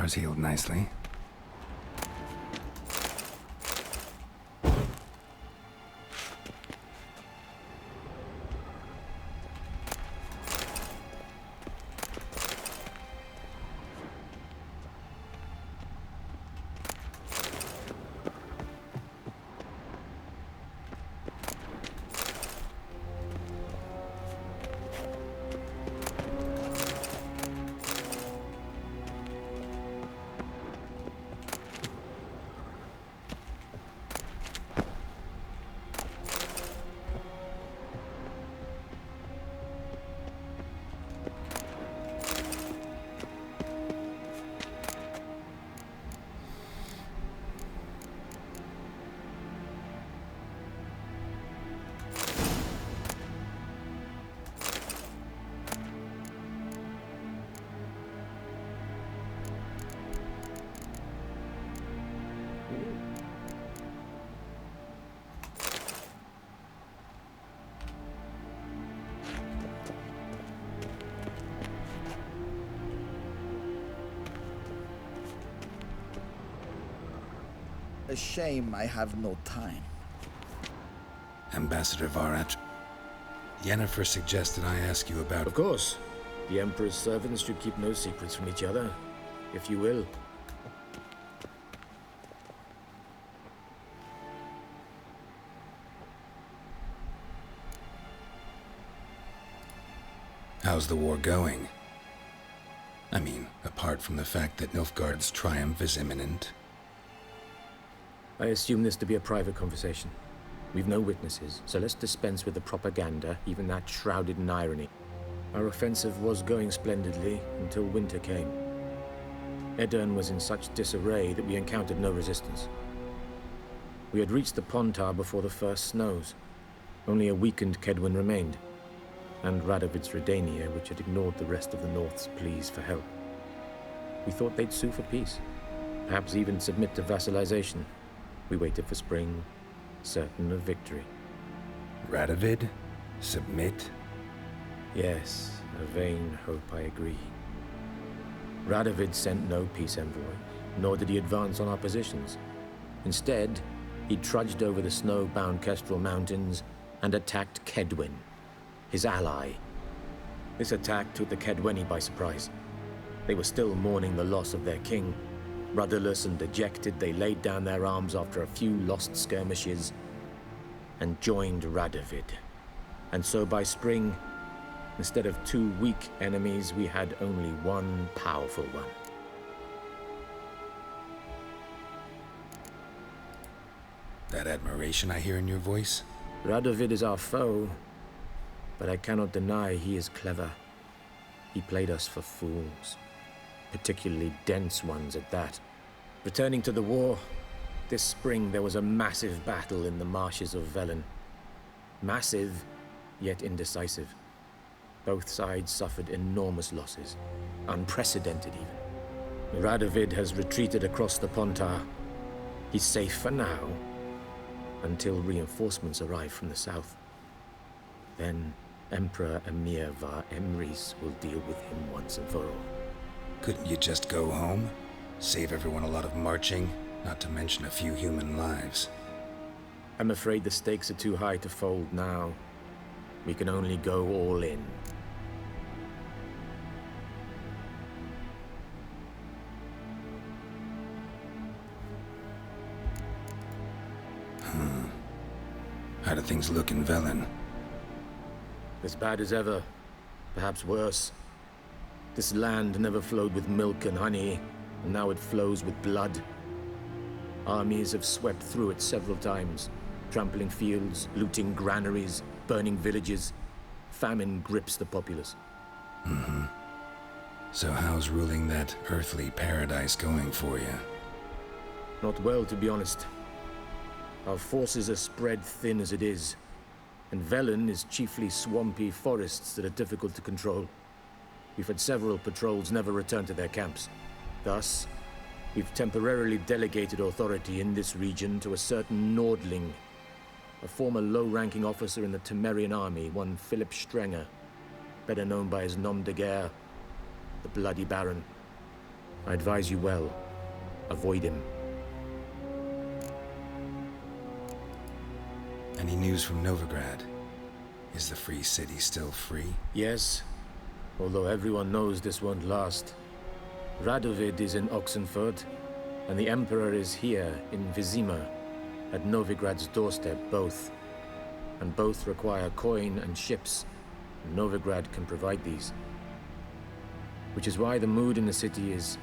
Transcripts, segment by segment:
scars healed nicely. A shame I have no time. Ambassador Varat, Yennefer suggested I ask you about... Of course. The Emperor's servants should keep no secrets from each other, if you will. How's the war going? I mean, apart from the fact that Nilfgaard's triumph is imminent. I assume this to be a private conversation. We've no witnesses, so let's dispense with the propaganda, even that shrouded in irony. Our offensive was going splendidly until winter came. Edirn was in such disarray that we encountered no resistance. We had reached the Pontar before the first snows. Only a weakened Kedwen remained, and Radovid's Redania, which had ignored the rest of the North's pleas for help. We thought they'd sue for peace, perhaps even submit to vassalization. We waited for spring, certain of victory. Radovid? Submit? Yes, a vain hope, I agree. Radovid sent no peace envoy, nor did he advance on our positions. Instead, he trudged over the snow-bound Kestrel Mountains and attacked Kedwen, his ally. This attack took the Kedweni by surprise. They were still mourning the loss of their king. Rudderless and dejected, they laid down their arms after a few lost skirmishes and joined Radovid. And so by spring, instead of two weak enemies, we had only one powerful one. That admiration I hear in your voice? Radovid is our foe, but I cannot deny he is clever. He played us for fools. Particularly dense ones at that. Returning to the war, this spring there was a massive battle in the marshes of Velen. Massive, yet indecisive. Both sides suffered enormous losses, unprecedented even. Radovid has retreated across the Pontar. He's safe for now, until reinforcements arrive from the south. Then Emperor Emir var Emrys will deal with him once and for all. Couldn't you just go home? Save everyone a lot of marching, not to mention a few human lives. I'm afraid the stakes are too high to fold now. We can only go all in. How do things look in Velen? As bad as ever, perhaps worse. This land never flowed with milk and honey, and now it flows with blood. Armies have swept through it several times, trampling fields, looting granaries, burning villages. Famine grips the populace. So how's ruling that earthly paradise going for you? Not well, to be honest. Our forces are spread thin as it is, and Velen is chiefly swampy forests that are difficult to control. We've had several patrols never return to their camps. Thus, we've temporarily delegated authority in this region to a certain Nordling, a former low-ranking officer in the Temerian army, one Philip Strenger, better known by his nom de guerre, the Bloody Baron. I advise you well. Avoid him. Any news from Novigrad? Is the free city still free? Yes, although everyone knows this won't last. Radovid is in Oxenfurt, and the Emperor is here in Vizima, at Novigrad's doorstep, both. And both require coin and ships. Novigrad can provide these. Which is why the mood in the city is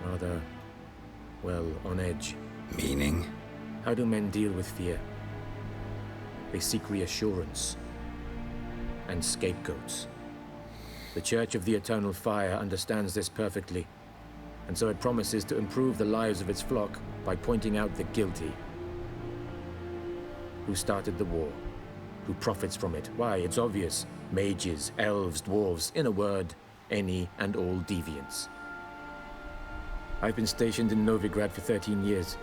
rather, well, on edge. Meaning? How do men deal with fear? They seek reassurance and scapegoats. The Church of the Eternal Fire understands this perfectly, and so it promises to improve the lives of its flock by pointing out the guilty. Who started the war? Who profits from it? Why, it's obvious. Mages, elves, dwarves, in a word, any and all deviants. I've been stationed in Novigrad for 13 years.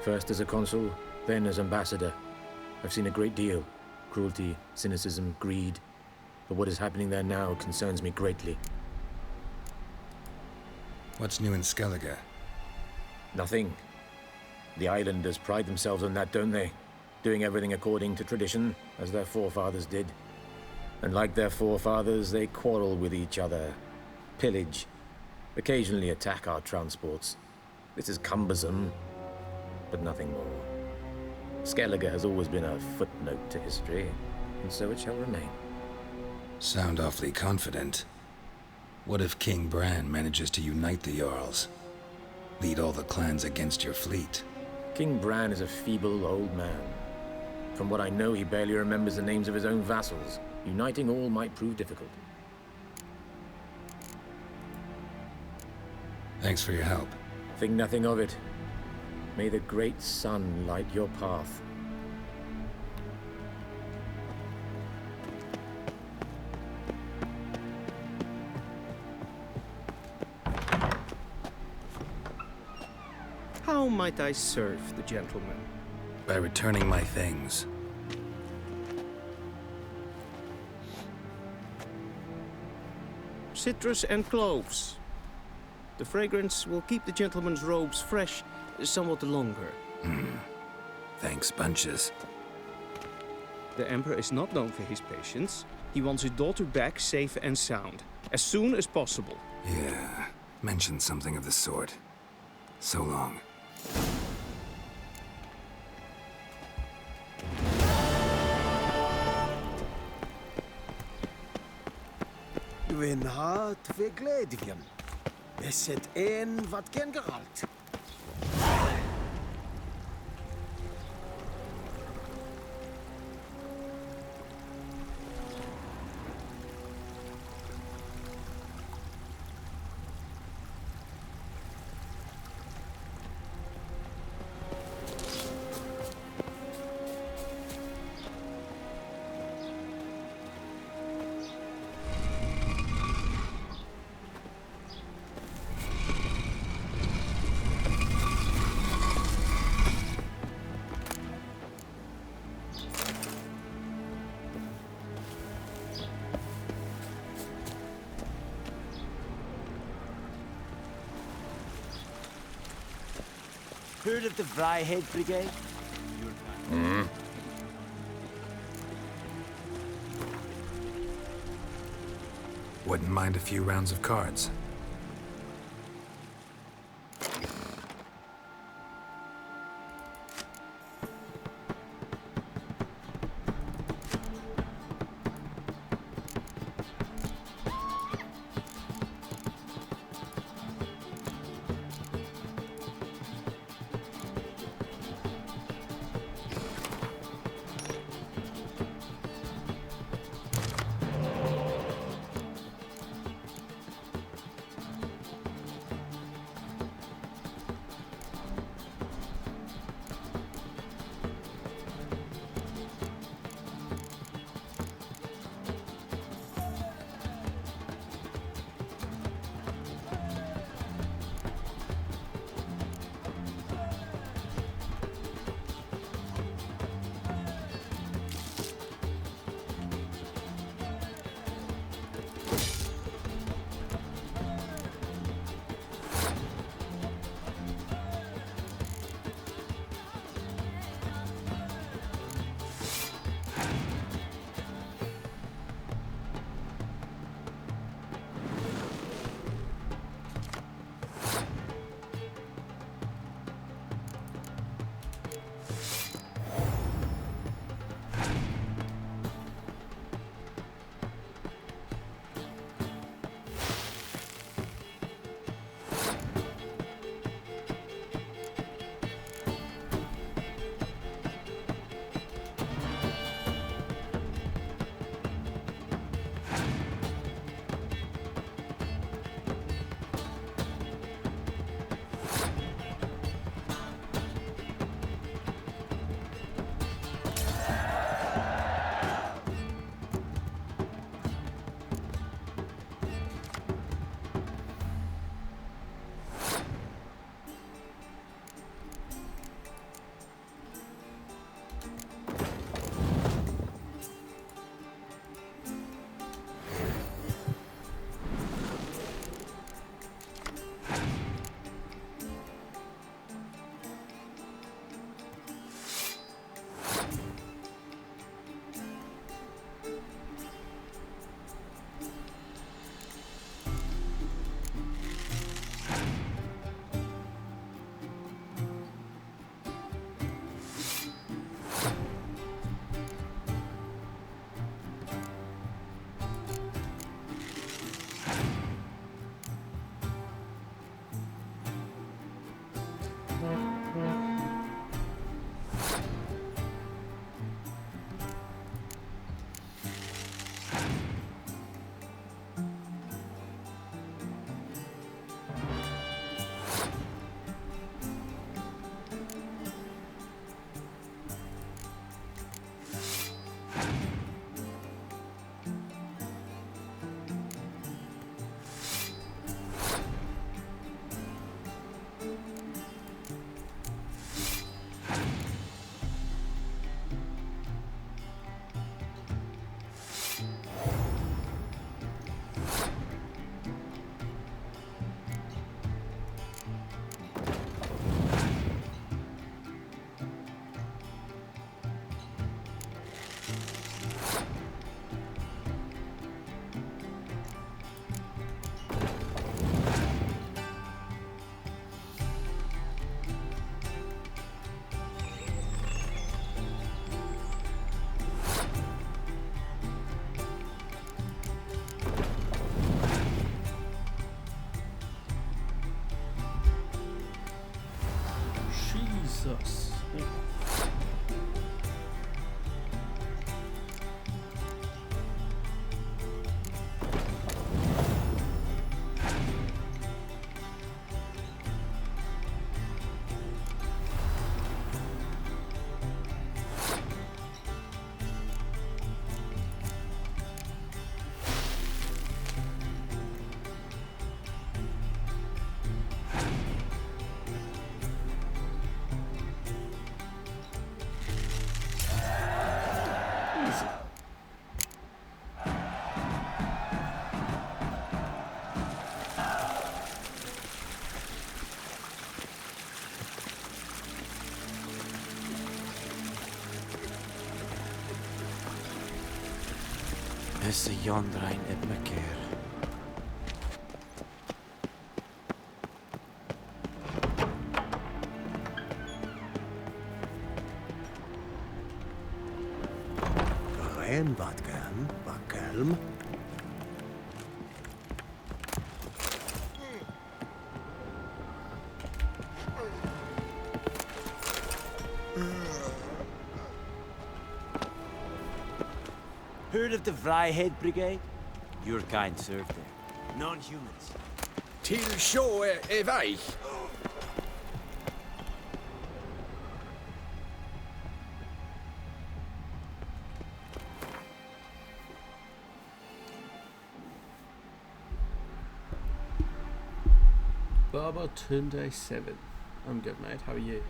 First as a consul, then as ambassador. I've seen a great deal. Cruelty, cynicism, greed. But what is happening there now concerns me greatly. What's new in Skellige? Nothing. The islanders pride themselves on that, don't they? Doing everything according to tradition, as their forefathers did. And like their forefathers, they quarrel with each other, pillage, occasionally attack our transports. This is cumbersome, but nothing more. Skellige has always been a footnote to history, and so it shall remain. Sound awfully confident. What if King Bran manages to unite the Jarls? Lead all the clans against your fleet? King Bran is a feeble old man. From what I know, he barely remembers the names of his own vassals. Uniting all might prove difficult. Thanks for your help. Think nothing of it. May the great sun light your path. How might I serve the gentleman? By returning my things. Citrus and cloves. The fragrance will keep the gentleman's robes fresh somewhat longer. Thanks, bunches. The Emperor is not known for his patience. He wants his daughter back safe and sound, as soon as possible. Yeah, mentioned something of the sort. So long. Win hart ve gledivjen. Is het een wat ken Geralt? Heard of the Vryheid Brigade? Wouldn't mind a few rounds of cards. easy. Is yonder ein et me keer. Rein wat kan, wat kalm. Heard of the Vrijheid Brigade? Your kind served there. Non-humans. Til sjå er vei. Barber Tunde 7. I'm good, mate. How are you?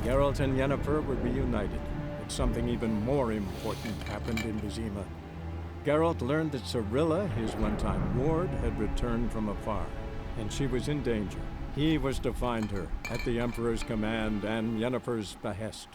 Geralt and Yennefer were reunited, but something even more important happened in Vizima. Geralt learned that Cirilla, his one-time ward, had returned from afar, and she was in danger. He was to find her, at the Emperor's command and Yennefer's behest.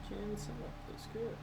Jan Salop, that's good.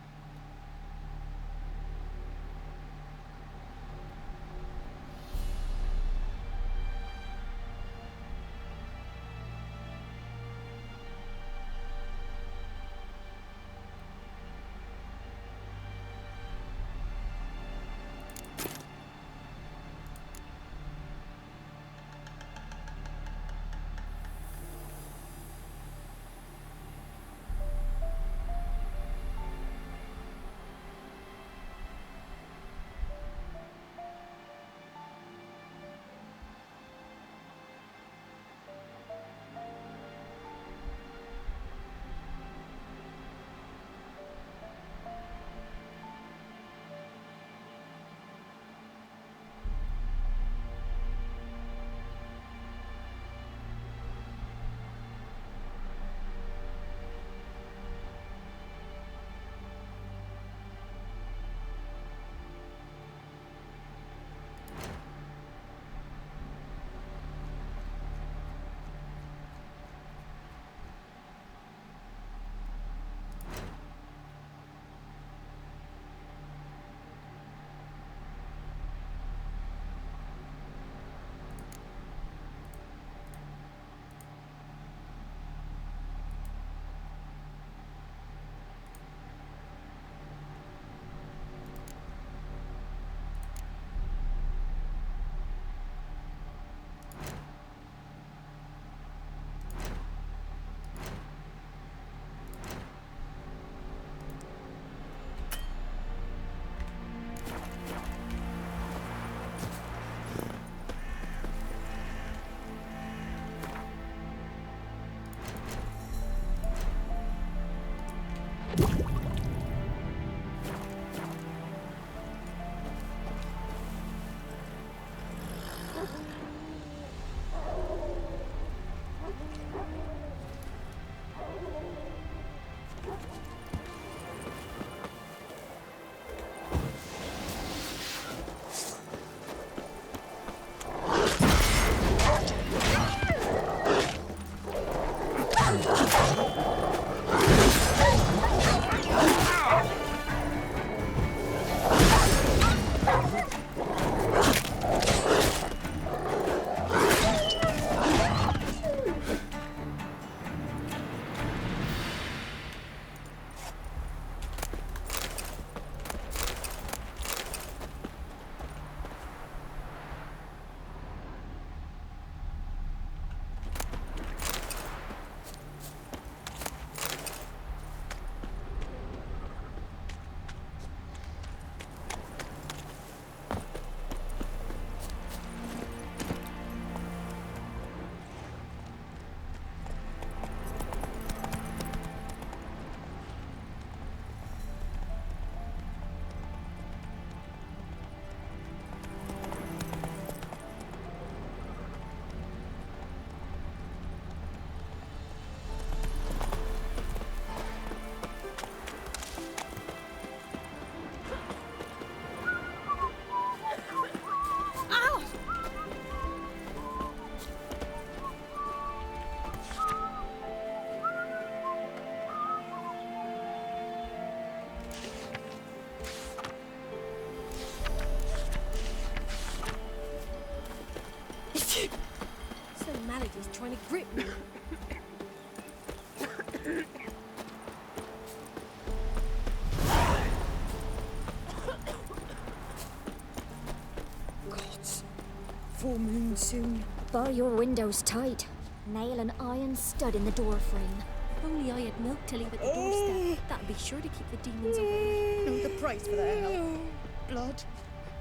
full moon soon. Bar your windows tight. Nail an iron stud in the door frame. If only I had milk to leave at the doorstep. That'd be sure to keep the demons away. Know the price for their help. Blood.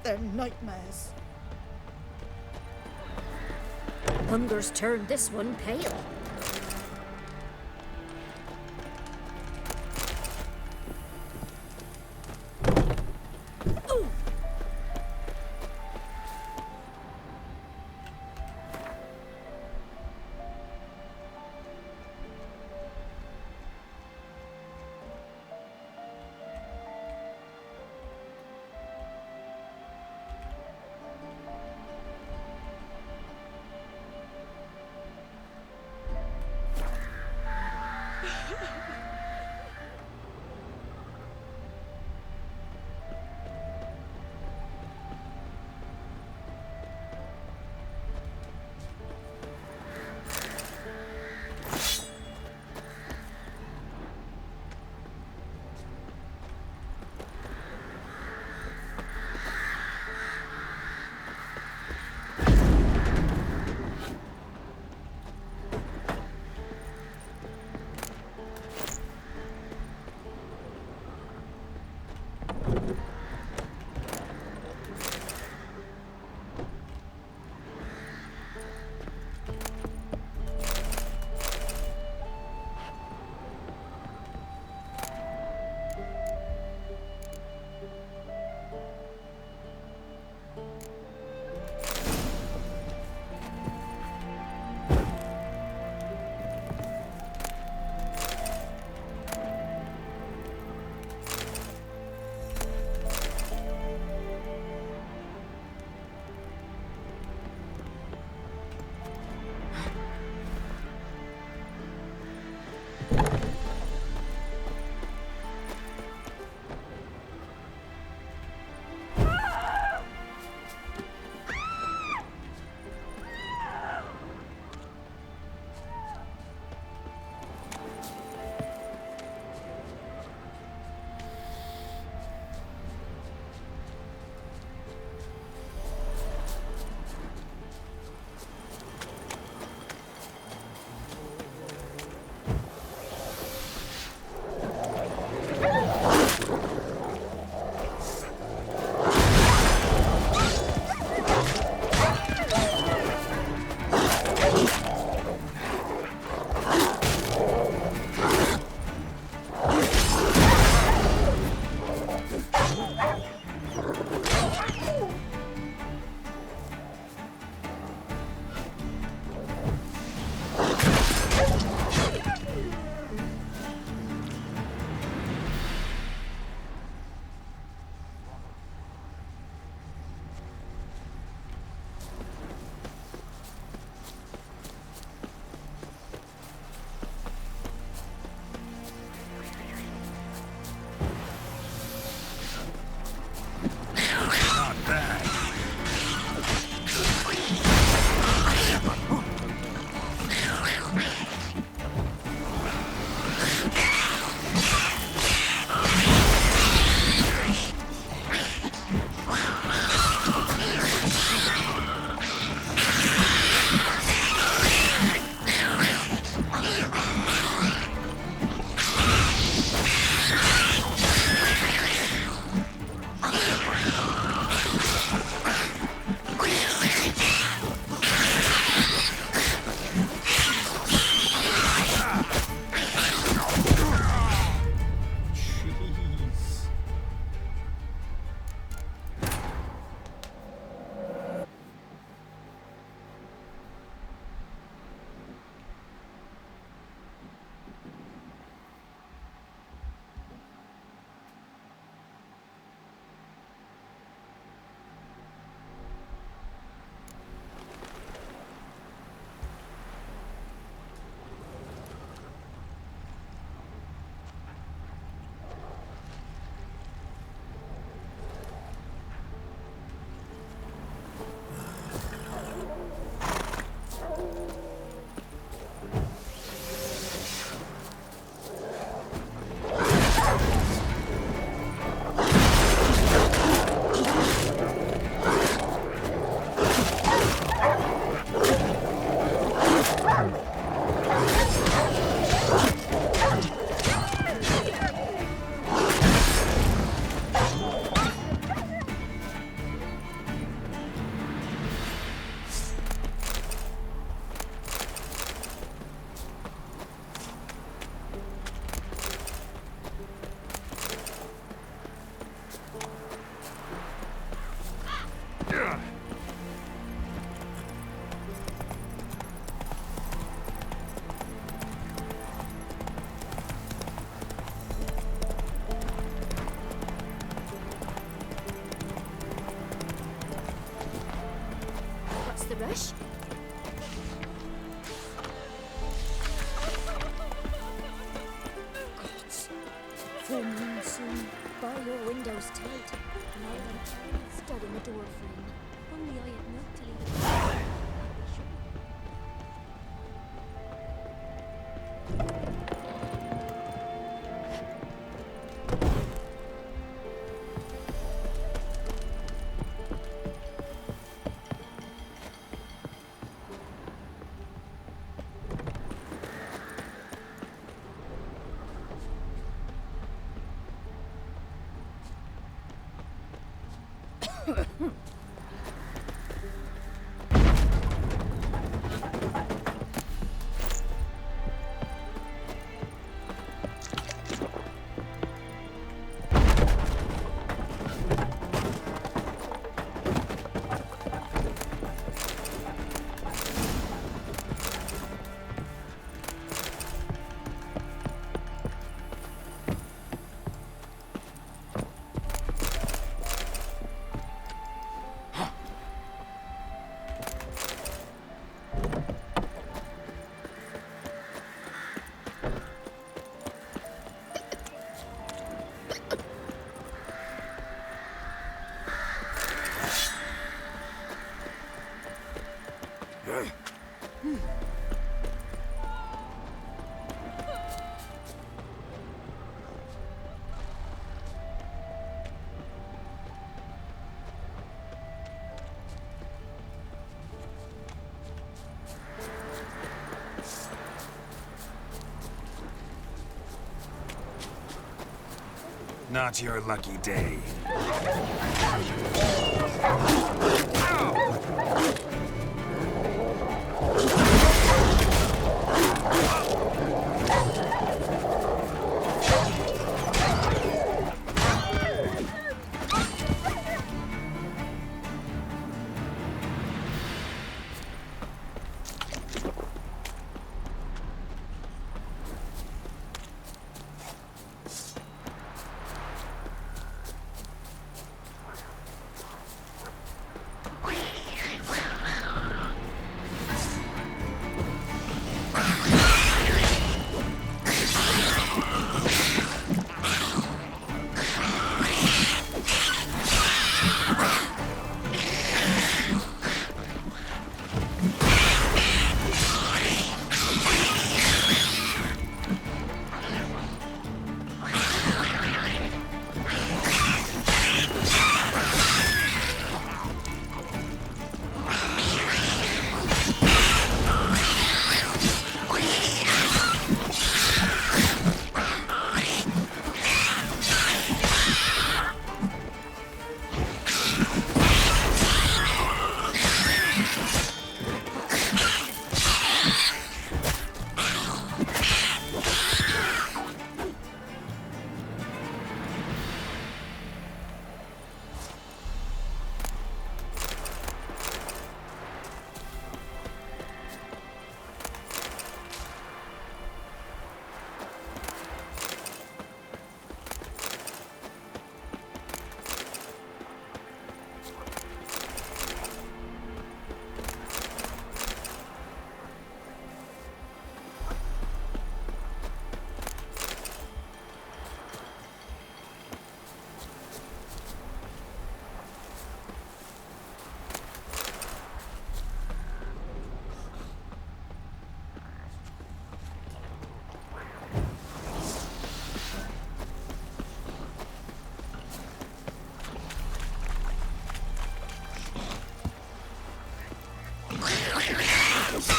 They're nightmares. Hunger's turned this one pale. What's the rush? Gods. Full moon soon. Bar your windows tight. Nail and iron stud in the door frame. Only I had milk to leave it. Not your lucky day.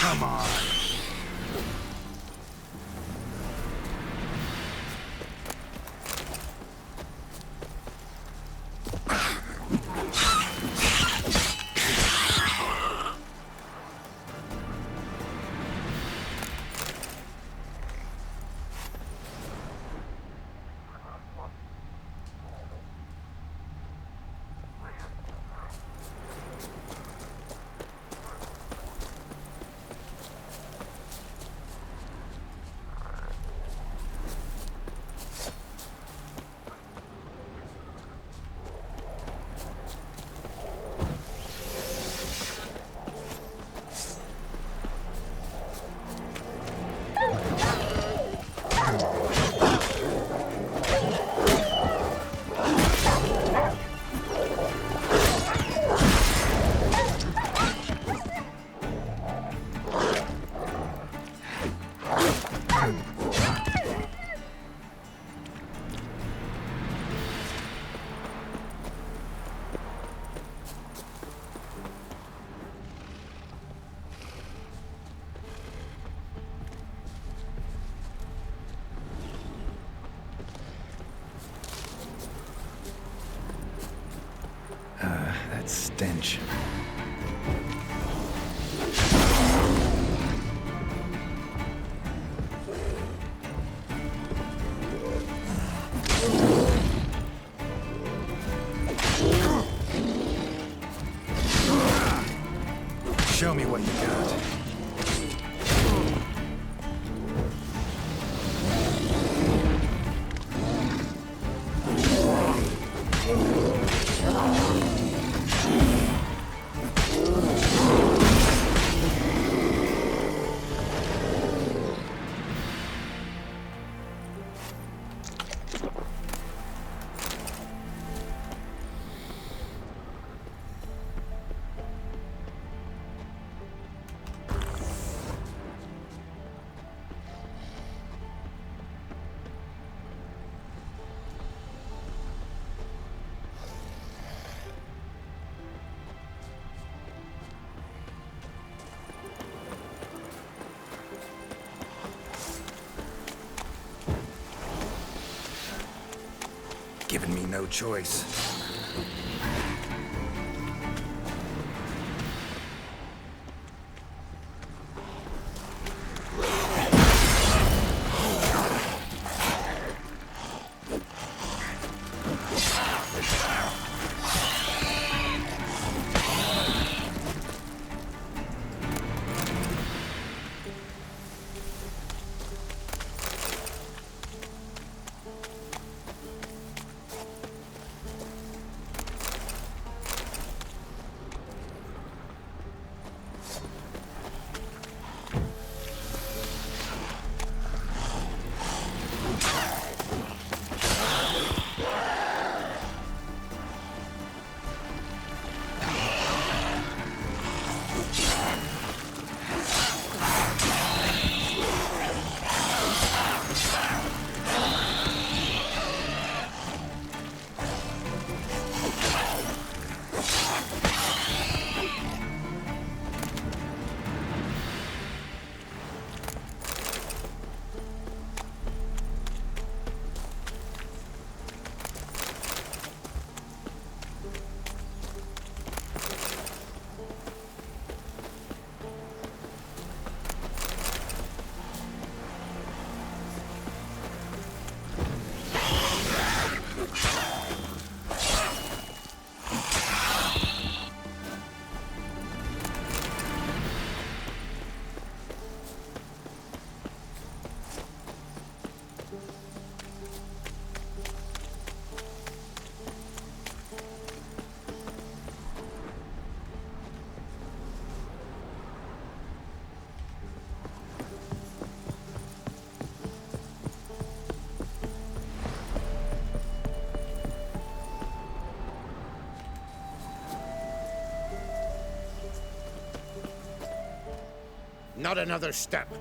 Come on. that stench. Show me what you got. Given me no choice. Not another step,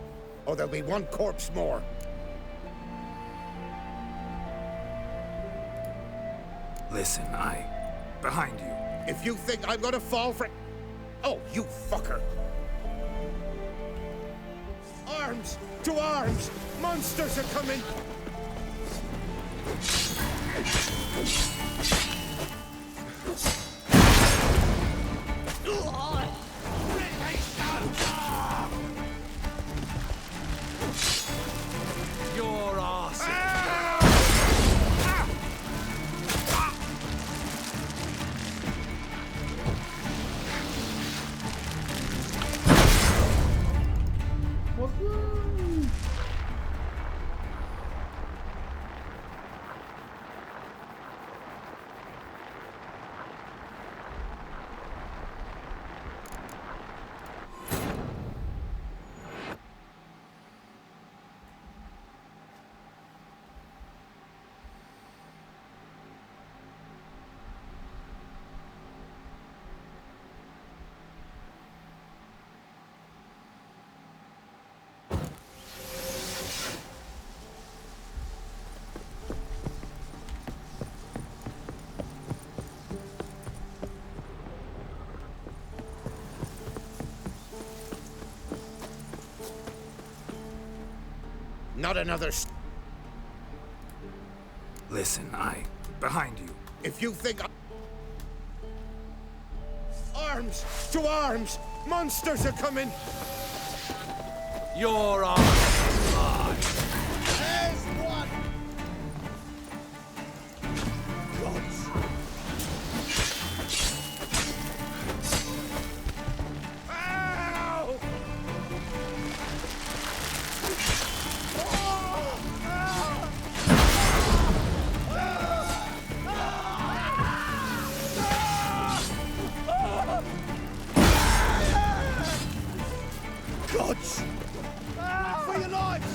or there'll be one corpse more. Listen, behind you. If you think I'm gonna fall for... Oh, you fucker! Arms! To arms! Monsters are coming! Your ass! Not another... Listen, behind you. If you think arms! To arms! Monsters are coming! You're on. There's one! Gods! Ow! Gods! For your lives!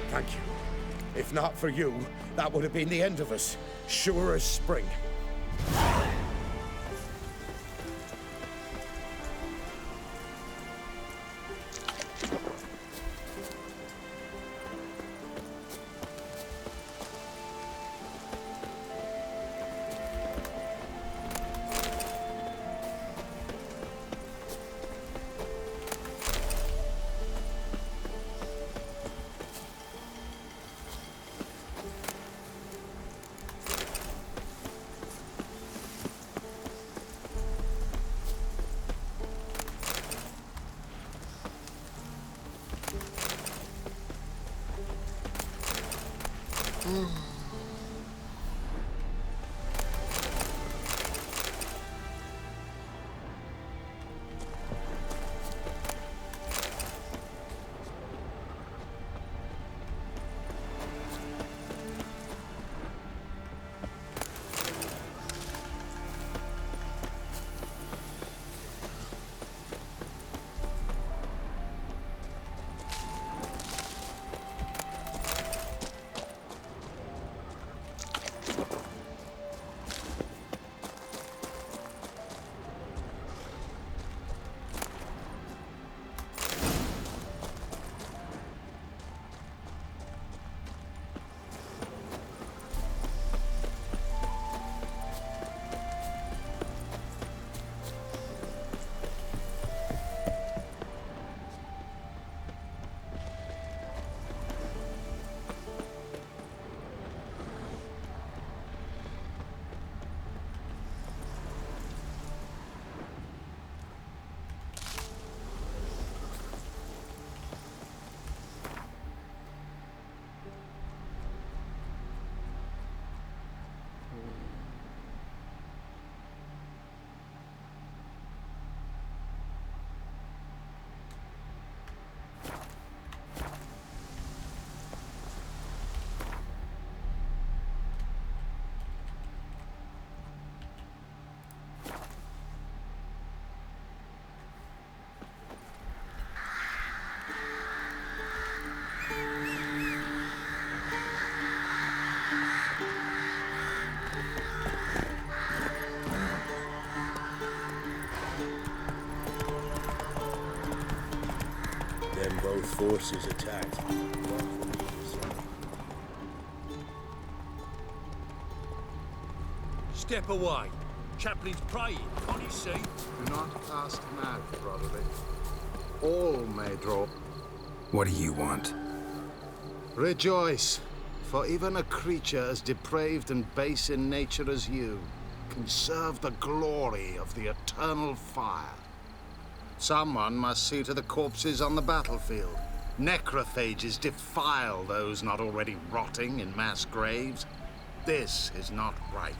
Thank you. If not for you, that would have been the end of us. Sure as spring. Both forces attacked. Step away. Chaplain's praying, can't you see? Do not cast him out, brotherly. All may draw. What do you want? Rejoice, for even a creature as depraved and base in nature as you can serve the glory of the eternal fire. Someone must see to the corpses on the battlefield. Necrophages defile those not already rotting in mass graves. This is not right.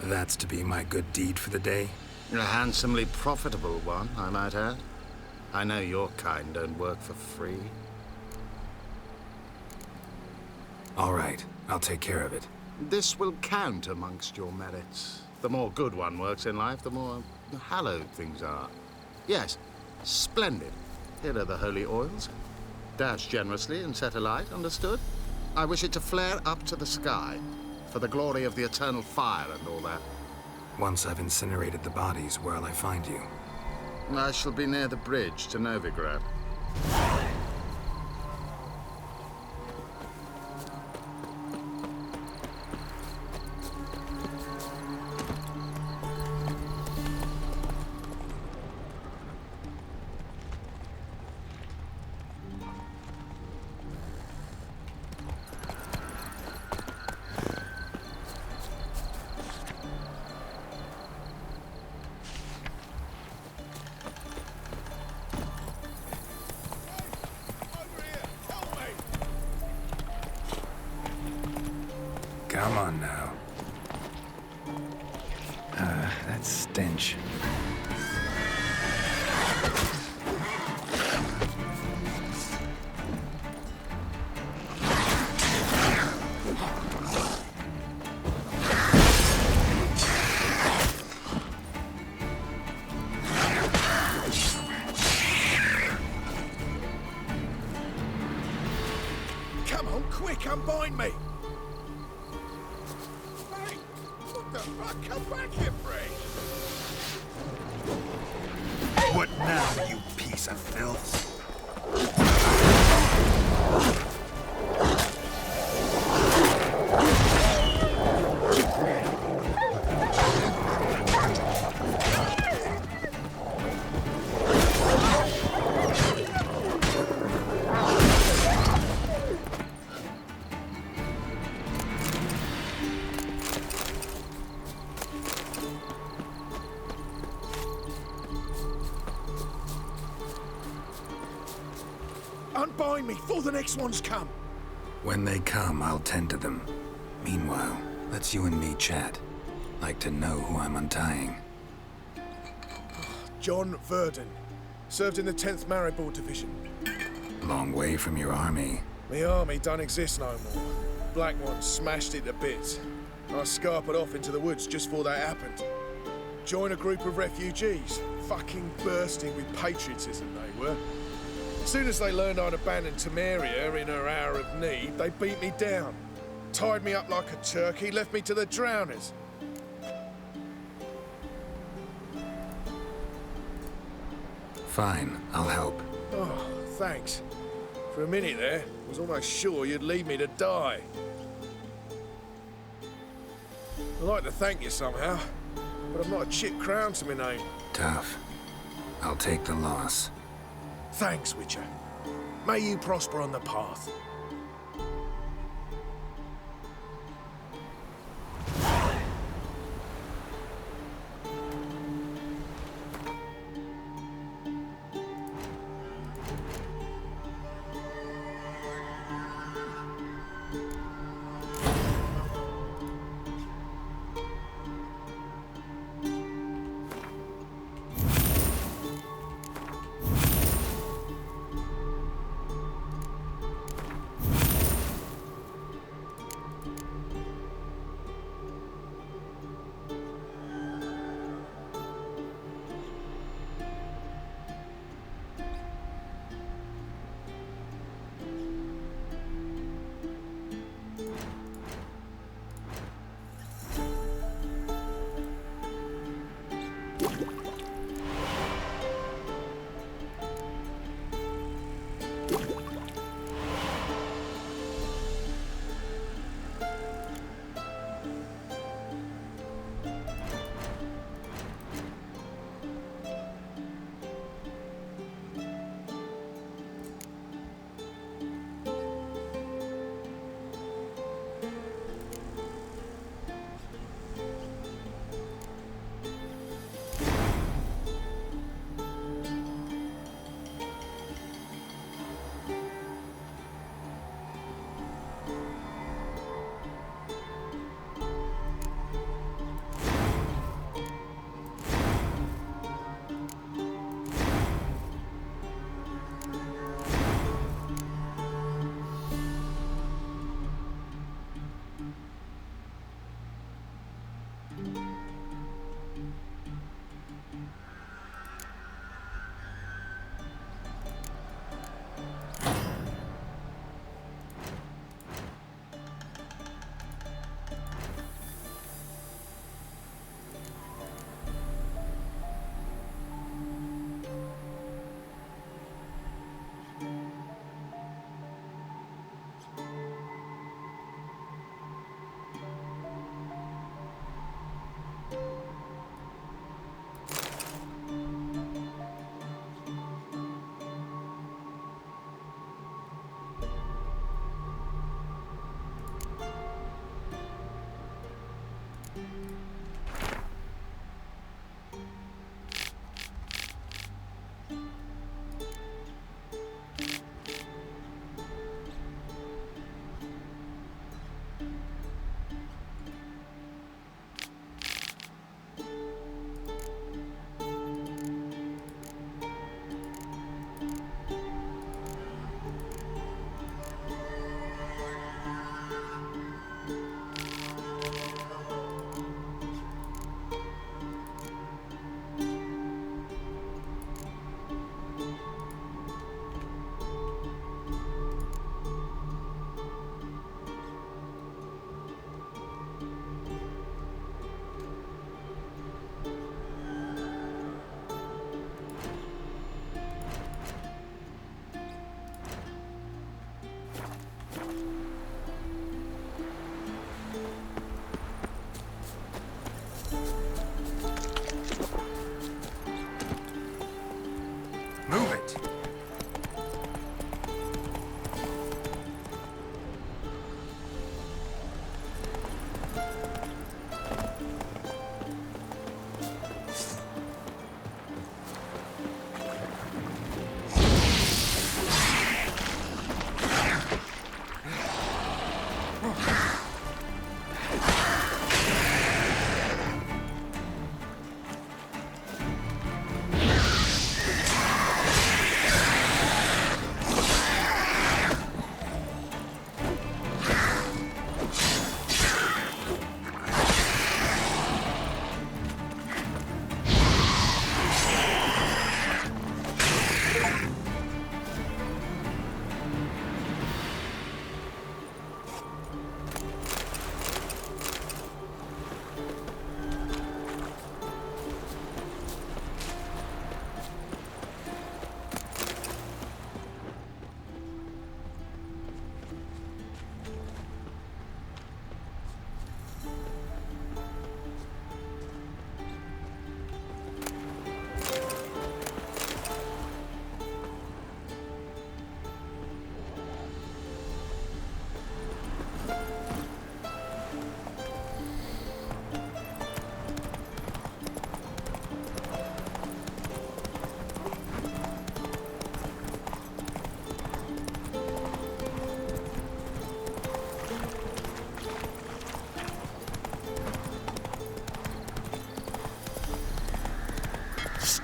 That's to be my good deed for the day? A handsomely profitable one, I might add. I know your kind don't work for free. All right, I'll take care of it. This will count amongst your merits. The more good one works in life, the more hallowed things are. Yes, splendid. Here are the holy oils. Dash generously and set alight, understood? I wish it to flare up to the sky, for the glory of the eternal fire and all that. Once I've incinerated the bodies, where'll I find you? I shall be near the bridge to Novigrad. Come on now. That stench. Come on, quick, unbind me! Hey, what the fuck? Come back here, Bray! What now, you piece of filth? Unbind me before the next ones come! When they come, I'll tend to them. Meanwhile, let's you and me chat. Like to know who I'm untying. John Verdon. Served in the 10th Maribor Division. Long way from your army. The army don't exist no more. Black Ones smashed it to bits. I scarpered off into the woods just before that happened. Joined a group of refugees. Fucking bursting with patriotism they were. As soon as they learned I'd abandoned Temeria in her hour of need, they beat me down. Tied me up like a turkey, left me to the drowners. Fine, I'll help. Oh, thanks. For a minute there, I was almost sure you'd leave me to die. I'd like to thank you somehow, but I've not a chip crown to my name. Tough. I'll take the loss. Thanks, Witcher. May you prosper on the path.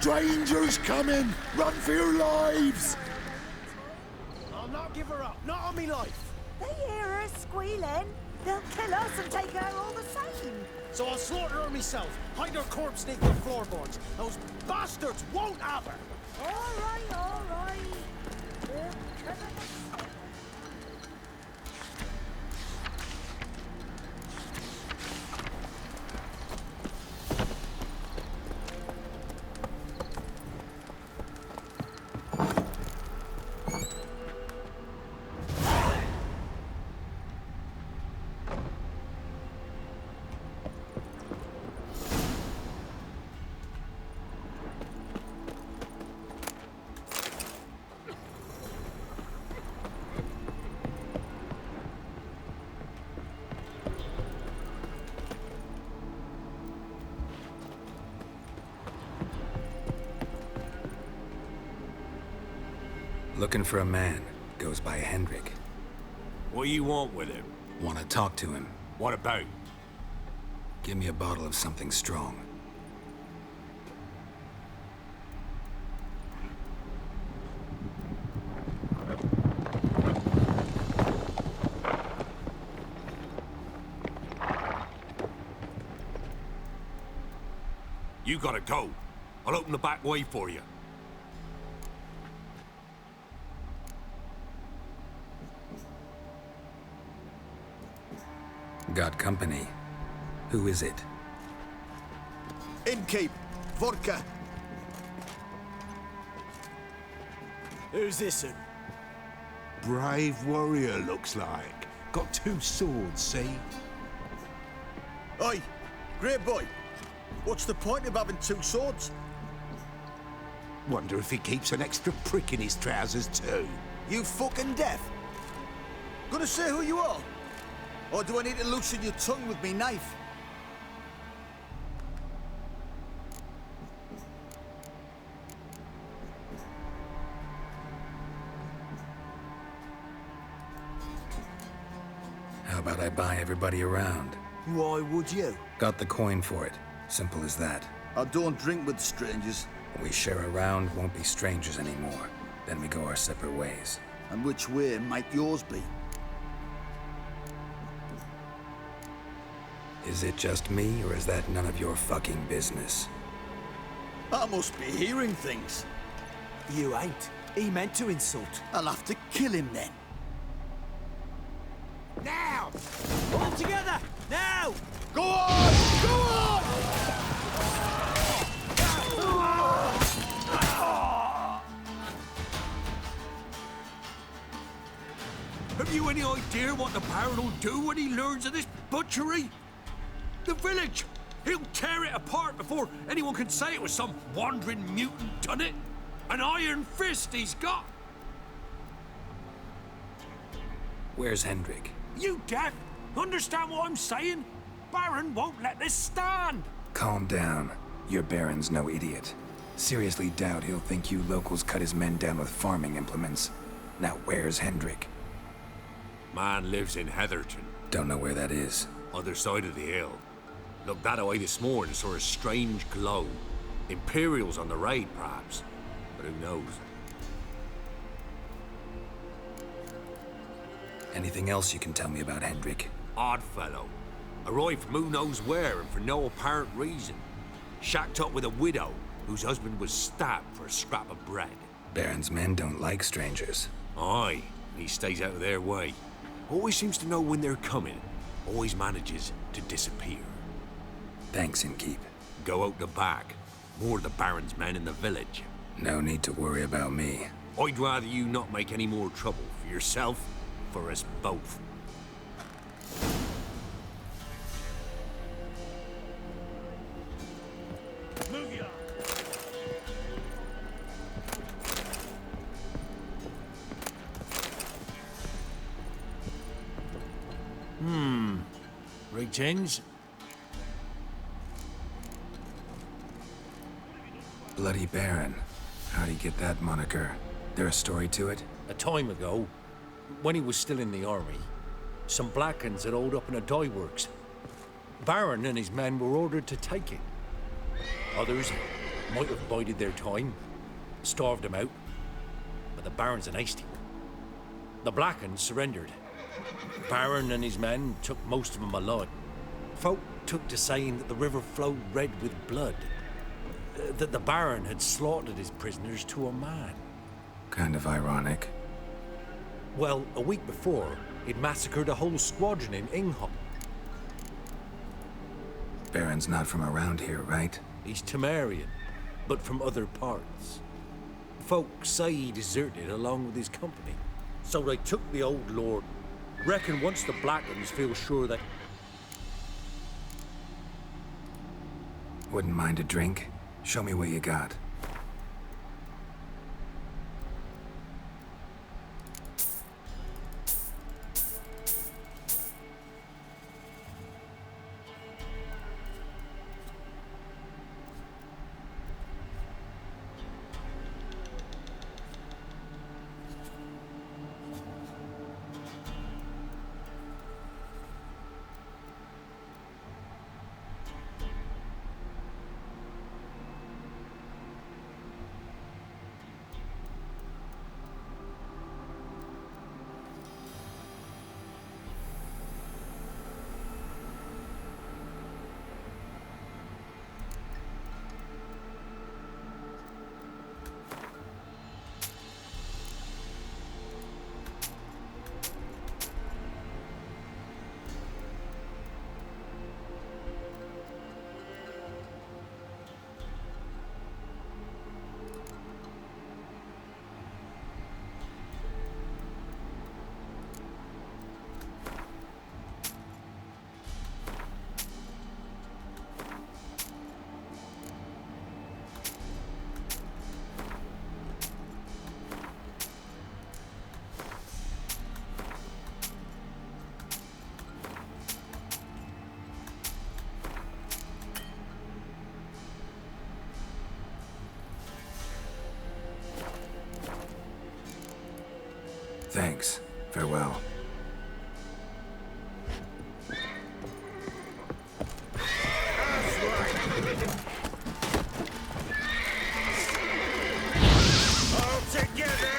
Strangers coming! Run for your lives! I'll not give her up. Not on me life. They hear her squealing. They'll kill us and take her all the same. So I'll slaughter her myself. Hide her corpse beneath the floorboards. Those bastards won't have her. All right, all right. They're coming. Looking for a man. Goes by Hendrik. What do you want with him? Want to talk to him. What about? Give me a bottle of something strong. You gotta go. I'll open the back way for you. Got company. Who is it? Innkeep, vodka. Who's this? Brave warrior, looks like. Got 2 swords, see? Oi, great boy. What's the point of having 2 swords? Wonder if he keeps an extra prick in his trousers too. You fucking deaf? Gonna say who you are? Or do I need to loosen your tongue with me knife? How about I buy everybody around? Why would you? Got the coin for it. Simple as that. I don't drink with strangers. We share a round, won't be strangers anymore. Then we go our separate ways. And which way might yours be? Is it just me, or is that none of your fucking business? I must be hearing things. You ain't. He meant to insult. I'll have to kill him then. Now! All together! Now! Go on! Go on! Have you any idea what the Baron will do when he learns of this butchery? The village! He'll tear it apart before anyone can say it was some wandering mutant done it. An iron fist he's got. Where's Hendrik? You deaf? Understand what I'm saying? Baron won't let this stand. Calm down. Your Baron's no idiot. Seriously doubt he'll think you locals cut his men down with farming implements. Now where's Hendrik? Man lives in Heatherton. Don't know where that is. Other side of the hill. Looked that away this morning, saw a strange glow. Imperials on the raid, perhaps. But who knows? Anything else you can tell me about Hendrik? Odd fellow. Arrived from who knows where and for no apparent reason. Shacked up with a widow whose husband was stabbed for a scrap of bread. Baron's men don't like strangers. Aye, he stays out of their way. Always seems to know when they're coming. Always manages to disappear. Thanks, Innkeep. Go out the back. More of the Baron's men in the village. No need to worry about me. I'd rather you not make any more trouble for yourself, for us both. Greetings. Bloody Baron. How'd he get that moniker? There a story to it? A time ago, when he was still in the army, some Blackens had holed up in a dye works. Baron and his men were ordered to take it. Others might have bided their time, starved him out, but the Baron's an hasty one. The Blackens surrendered. Baron and his men took most of them alive. Folk took to saying that the river flowed red with blood, that the Baron had slaughtered his prisoners to a man. Kind of ironic. Well, a week before, he'd massacred a whole squadron in Ingham. Baron's not from around here, right? He's Temerian, but from other parts. Folk say he deserted along with his company. So they took the old lord. Reckon once the Blackens feel sure that... Wouldn't mind a drink? Show me what you got. Thanks. Farewell. All together!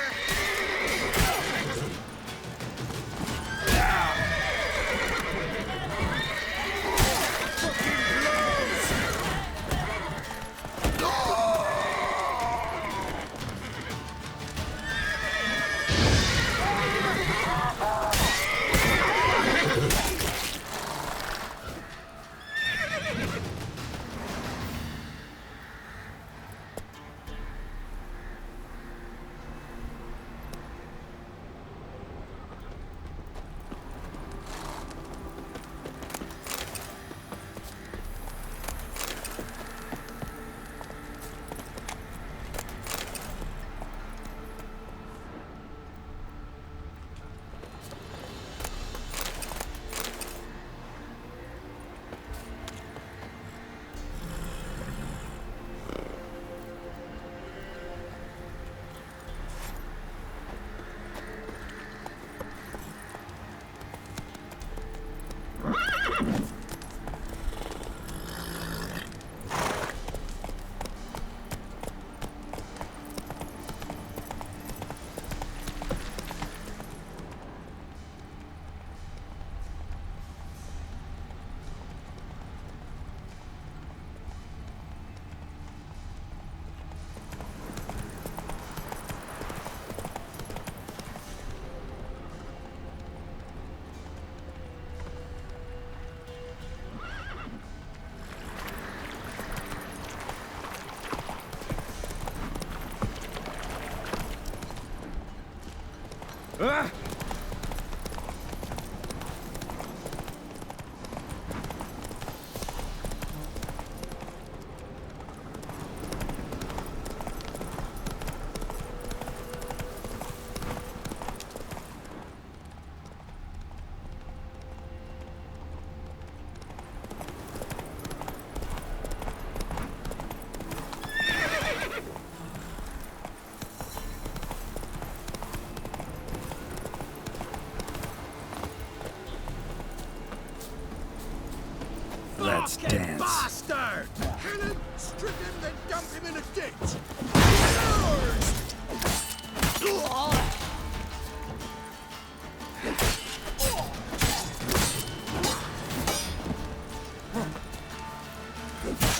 Let's dance. Bastard! Kill him, strip him, then dump him in a ditch!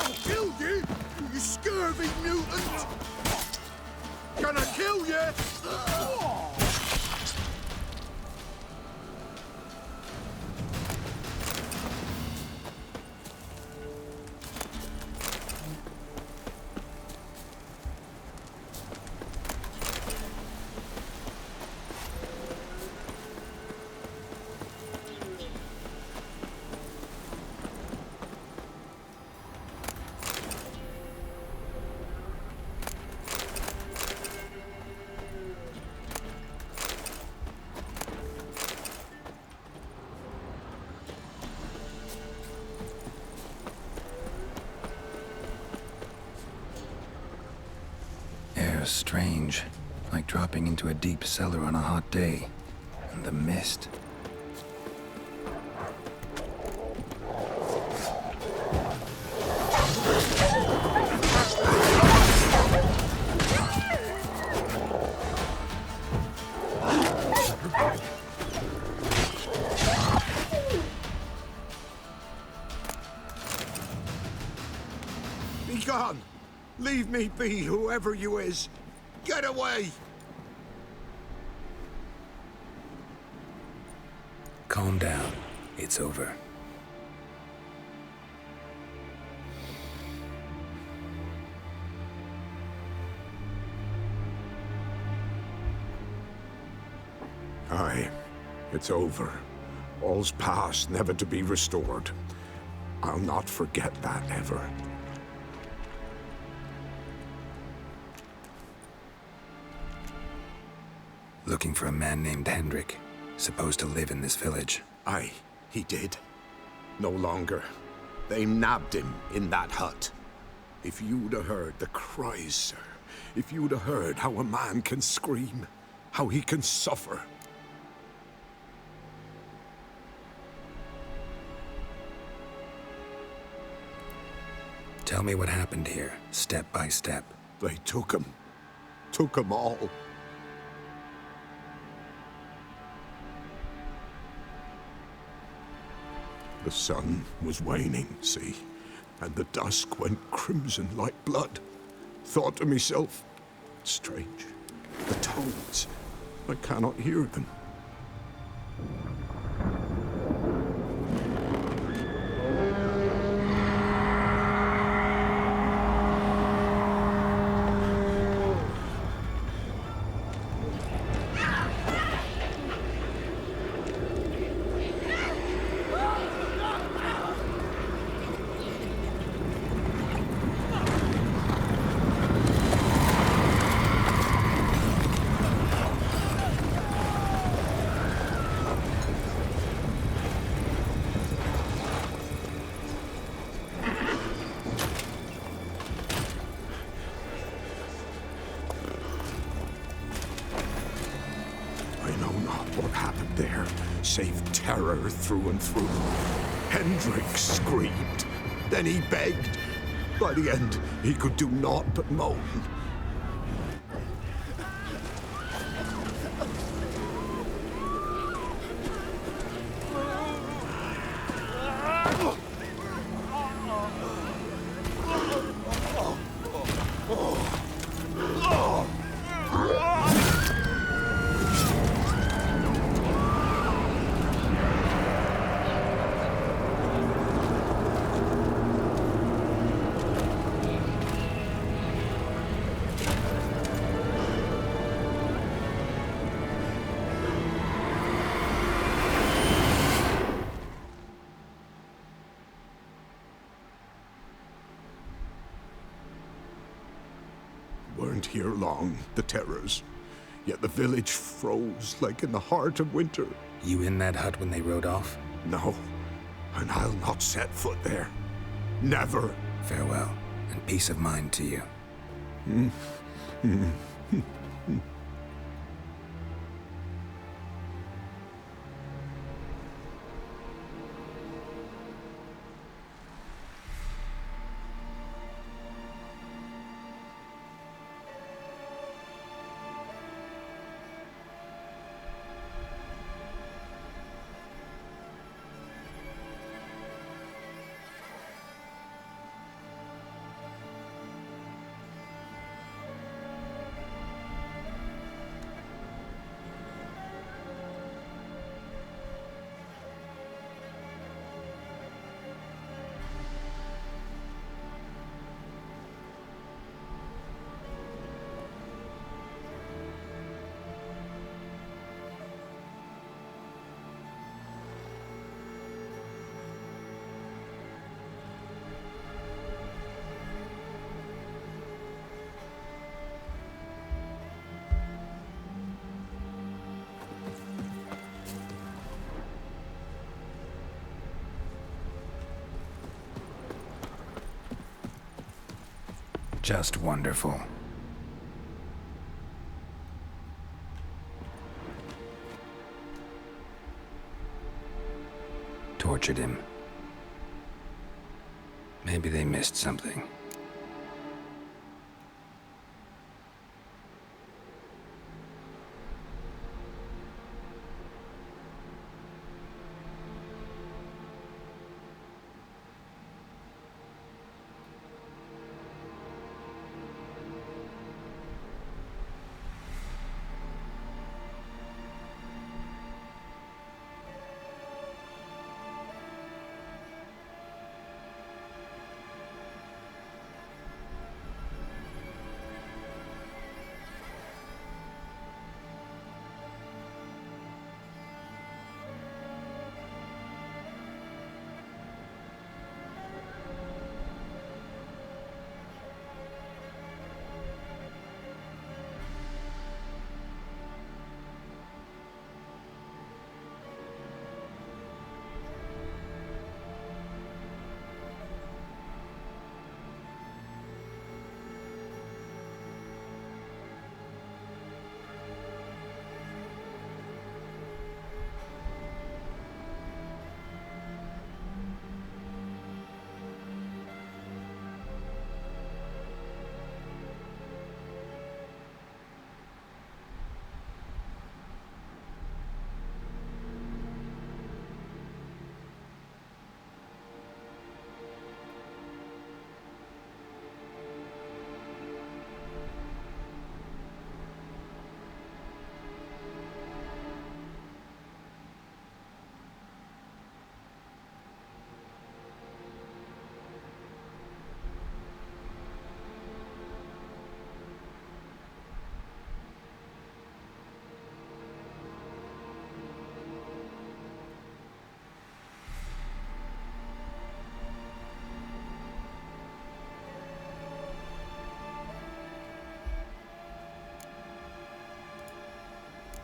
I'll kill you, you scurvy mutant! Gonna kill you! Air's strange, like dropping into a deep cellar on a hot day. And the mist. Be gone! Leave me be, whoever you is! Get away! Calm down. It's over. Aye, it's over. All's past, never to be restored. I'll not forget that ever. Looking for a man named Hendrik, supposed to live in this village. Aye, he did. No longer. They nabbed him in that hut. If you'd have heard the cries, sir. If you'd have heard how a man can scream, how he can suffer. Tell me what happened here, step by step. They took him. Took him all. The sun was waning, see, and the dusk went crimson like blood. Thought to myself, strange, the toads, I cannot hear them. Save terror through and through. Hendrik screamed. Then he begged. By the end, he could do naught but moan. Weren't here long, the terrors. Yet the village froze like in the heart of winter. You in that hut when they rode off? No, and I'll not set foot there. Never. Farewell, and peace of mind to you. Just wonderful. Tortured him. Maybe they missed something.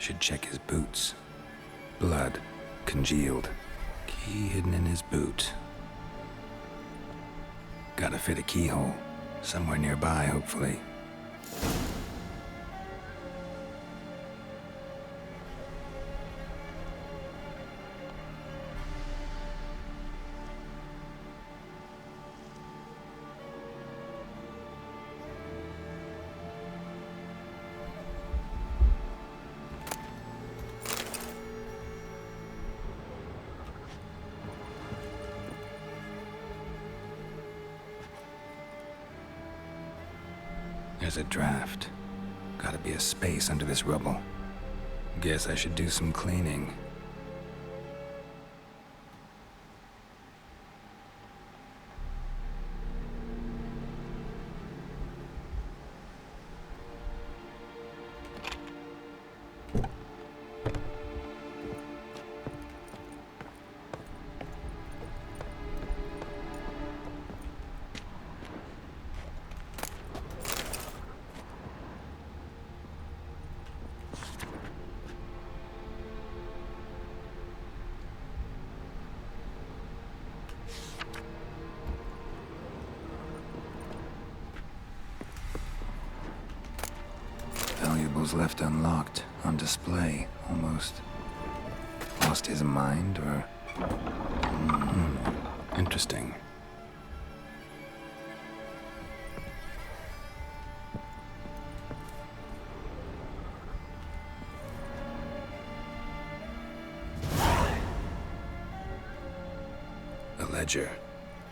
Should check his boots. Blood. Congealed. Key hidden in his boot. Gotta fit a keyhole. Somewhere nearby, hopefully. There's a draft. Gotta be a space under this rubble. Guess I should do some cleaning. Valuables left unlocked, on display, almost. Lost his mind, or... Interesting. A ledger.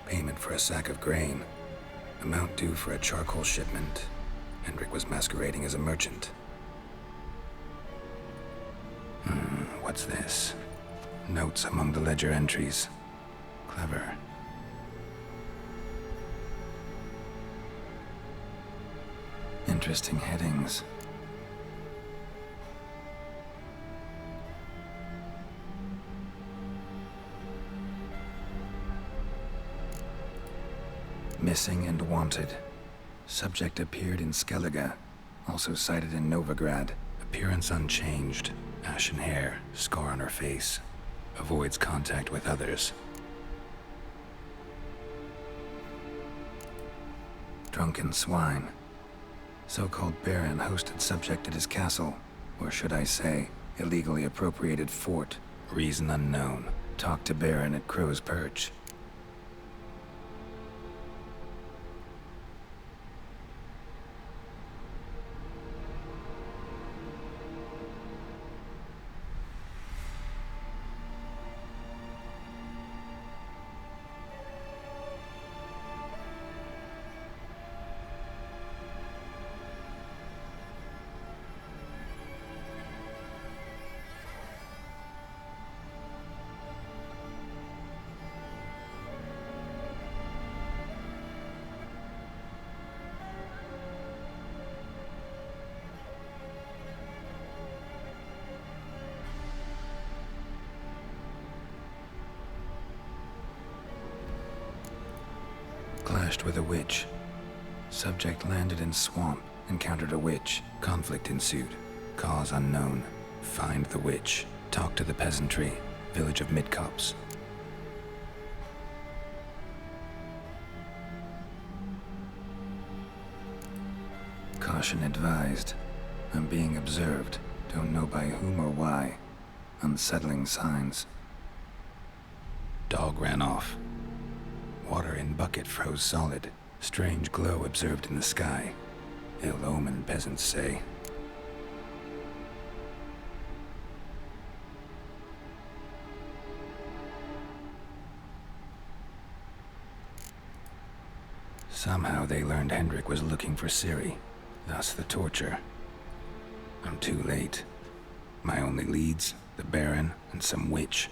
Payment for a sack of grain. Amount due for a charcoal shipment. Hendrik was masquerading as a merchant. What's this? Notes among the ledger entries. Clever. Interesting headings. Missing and wanted. Subject appeared in Skellige, also sighted in Novigrad. Appearance unchanged. Ashen hair, scar on her face. Avoids contact with others. Drunken swine. So-called Baron hosted subject at his castle, or should I say, illegally appropriated fort. Reason unknown. Talk to Baron at Crow's Perch. Clashed with a witch. Subject landed in swamp, encountered a witch. Conflict ensued. Cause unknown. Find the witch. Talk to the peasantry. Village of Midcopse. Caution advised. I'm being observed. Don't know by whom or why. Unsettling signs. Dog ran off. Water in bucket froze solid. Strange glow observed in the sky. Ill omen, peasants say. Somehow they learned Hendrik was looking for Ciri, thus the torture. I'm too late. My only leads, the Baron and some witch.